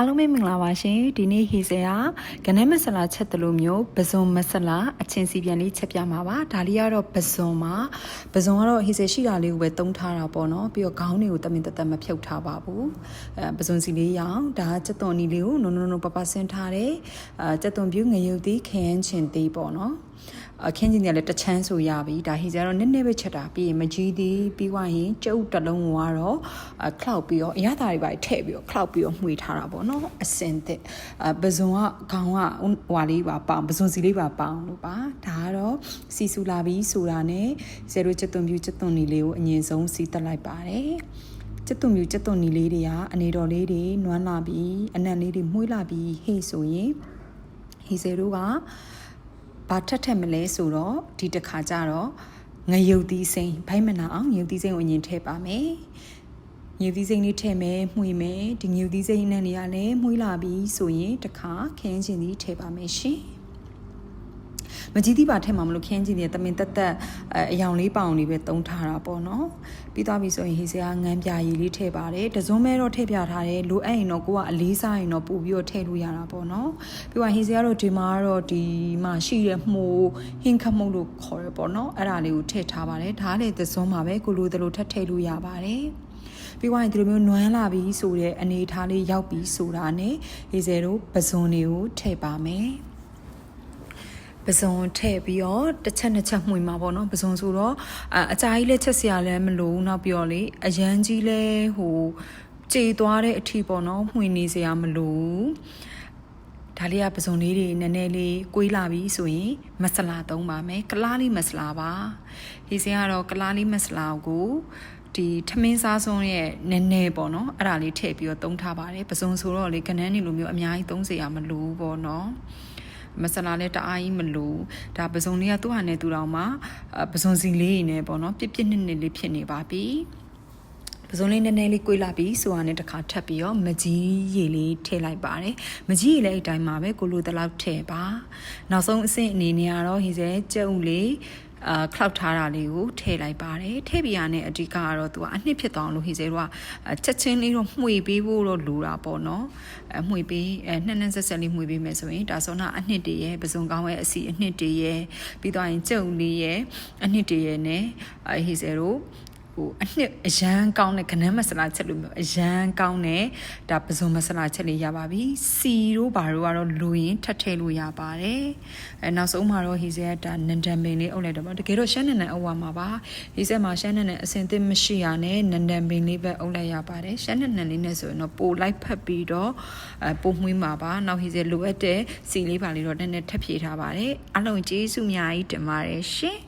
အားလုံးပဲမင်္ဂလာပါရှင်ဒီနေ့ဟီဆယ်ကဂနဲမဆလာချက်တလို့မျိုးပဇွန်မဆလာအချင်းစီပြန်လေးချက်ပြမှာပါဒါလေးကတော့ပဇွန်ကတော့ဟီဆယ်ရှိတာလေးကိုပဲတုံးထားတာပေါ့နော်ပြီးတော့ခေါင်းတွေကိုတမင်တမဖြုတ်ထားပါဘူးပဇွန်စီလေးရောင်ဒါကစက်သွန်နီလေးကိုနိုပပဆင်းထားတယ်စက်သွန်ပြူငရုတ်သီးခရမ်းချင်သေးပေါ့နော်အခင်းကြီးတွေလည်းတချမ်းဆိုရပြီဒါဟီဆယ်ကတော့နည်းနည်းပဲချက်တာပြီးရင်မကြီးသေးပြီးွားရင်ကျုပ်တစ်လုံးကတော့ခောက်ပြီးတော့အရသာတွေပါထည့်ပြီးတော့ခောက်ပြီးတော့မှွေထားတာပေါ့နော်အစင်တဲ့ပဇွန်ကခေါင်းကဟွာလေးပါပေါင်ပဇွန်စီလေးပါပေါင်လို့ပါဒါကတော့စီဆူလာပြီးဆိုတာနဲ့ဆယ်တို့ချက်သွန်ပြူချက်သွန်နီလေးကိုအရင်ဆုံးစီးတက်လိုက်ပါတယ်ချက်သွန်ပြူချက်သွန်နီလေးတွေကအနေတော်လေးတွေနွမ်းလာပြီးအနံ့လေးတွေမှုေးလာပြီးဟေ့ဆိုရင်ဟီဆယ်တို့ကဘာထက်မလဲဆိုတော့ဒီတစ်ခါကျတော့ငရုတ်သီးစိမ်းဘိုင်းမနာအောင်ငရုတ်သီးစိမ်းကိုအရင်ထည့်ပါမယ်ငရုတ်သီးစိမ်းလေးထည့်မယ်မှွေမယ်ဒီငရုတ်သီးစိမ်းနဲ့နေရာလည်းမှွေးလာပြီးဆိုရင်တစ်ခါခင်းချင်းသီးထည့်ပါမယ်ရှင်မကြီးသီးပါထည့်မှာမလို့ခင်းချင်းသီးတမင်တက်အယောင်လေးပေါင်လေးပဲတုံးထားတာပေါ့နော်ပြီးသွားပြီဆိုရင်ဟေးစရာငန်းပြရည်လေးထည့်ပါတယ်တစုံမဲတော့ထည့်ပြထားတယ်လိုအပ်ရင်တော့ကိုကအလေးစားရင်တော့ပို့ပြီးတော့ထည့်လို့ရတာပေါ့နော်ပြီးတော့ဟေးစရာတော့ဒီမှာတော့ဒီမှာရှိတဲ့မှုဟင်းခမုတ်လို့ခေါ်ရပေါ့နော်အဲ့ဒါလေးကိုထည့်ထားပါတယ်ဒါလည်းတစုံမှာပဲကိုလိုတလို့ထည့်လို့ရပါတယ်ပြီးသွားရင်ဒီလိုမျိုးနွမ်းလာပြီးဆိုတဲ့အနေထားလေးရောက်ပြီးဆိုတာနဲ့ဟေးစရာတို့ပဇွန်တွေကိုထည့်ပါမယ်ပဇွန်ထည့်ပြီးတော့တစ်ချက်နှစ်ချက်မှွေမှာပေါ့နော်ပဇွန်ဆိုတော့အကြာကြီးလည်းချက်စရာလည်းမလိုနောက်ပြီးတော့လေအရန်ကြီးလည်းကြေသွားတဲ့အထိပေါ့နော်မှွေနေစရာမလိုဒါလေးကပဇွန်လေးတွေနည်းနည်းလေးကွေးလာပြီဆိုရင်မဆလာသုံးပါမယ်ကလားလေးမဆလာပါဒီစင်ကတော့ကလားလေးမဆလာကိုဒီထမင်းစားစွန်းရဲ့နည်းနည်းပေါ့နော်အဲ့ဒါလေးထည့်ပြီးတော့သုံးထားပါတယ်ပဇွန်ဆိုတော့လေကနန်းနေလိုမျိုးအများကြီးသုံးစရာမလိုပေါ့နော်မဆလာနဲ့တအားကြီးမလို့ဒါပဇွန်လေးကသူ့ဟာနဲ့သူတော်မှာပဇွန်စီလေးနေပေါ့နော်ပြစ်နှစ်လေးဖြစ်နေပါပြီပဇွန်လေးနည်းနည်းလေးကွေးလာပြီးဆိုတာနဲ့တစ်ခါထပ်ပြီးတော့မကြီးရည်လေးထည့်လိုက်ပါတယ်မကြီးရည်လည်းအတိုင်းပါပဲကိုလိုတလောက်ထည့်ပါနောက်ဆုံးအဆင့်အနေနဲ့ကတော့ဟိစဲကြုံလေးခောက်ထားတာလေးကိုထည့်လိုက်ပါတယ်ထည့်ပြရတဲ့အဓိကကတော့သူကအနှစ်ဖြစ်သွားအောင်လို့ဟိစေတို့ကချက်ချင်းလေးတော့မှွေပေးဖို့တော့လိုတာပေါ့နော်မှွေပေးနှစ်ဆက်လေးမှွေပေးမယ်ဆိုရင်ဒါဆိုတော့အနှစ်တည်းရဲ့ပဇွန်ကောင်းရဲ့အစီအနှစ်တည်းရဲ့ပြီးသွားရင်ကြုံလေးရဲ့အနှစ်တည်းရဲ့နဲ့ဟိစေတို့အနှစ်အရန်ကောင်းတဲ့ကနန်းမဆလာချက်လို့မျိုးအရန်ကောင်းတဲ့ဒါပဇွန်မဆလာချက်လေးရပါပြီစီတို့ဘာတို့ကတော့လူရင်ထပ်ထည့်လို့ရပါတယ်နောက်ဆုံးမှာတော့ဟီဇဲဒါနန်ဒန်ပင်လေးအုပ်လိုက်တော့တကယ်တော့ရှမ်းနန်အုပ်ရမှာပါဟီဇဲမှာရှမ်းနန်အစင်သစ်မရှိရနဲ့နန်ဒန်ပင်လေးပဲအုပ်လိုက်ရပါတယ်ရှမ်းနန်လေးနဲ့ဆိုရင်တော့ပိုလိုက်ဖက်ပြီးတော့ပိုမှွေးမှာပါနောက်ဟီဇဲလိုအပ်တဲ့စီလေးပါလေးတော့နည်းနည်းထပ်ဖြည့်ထားပါတယ်အားလုံးကျေးဇူးအများကြီးတင်ပါတယ်ရှင်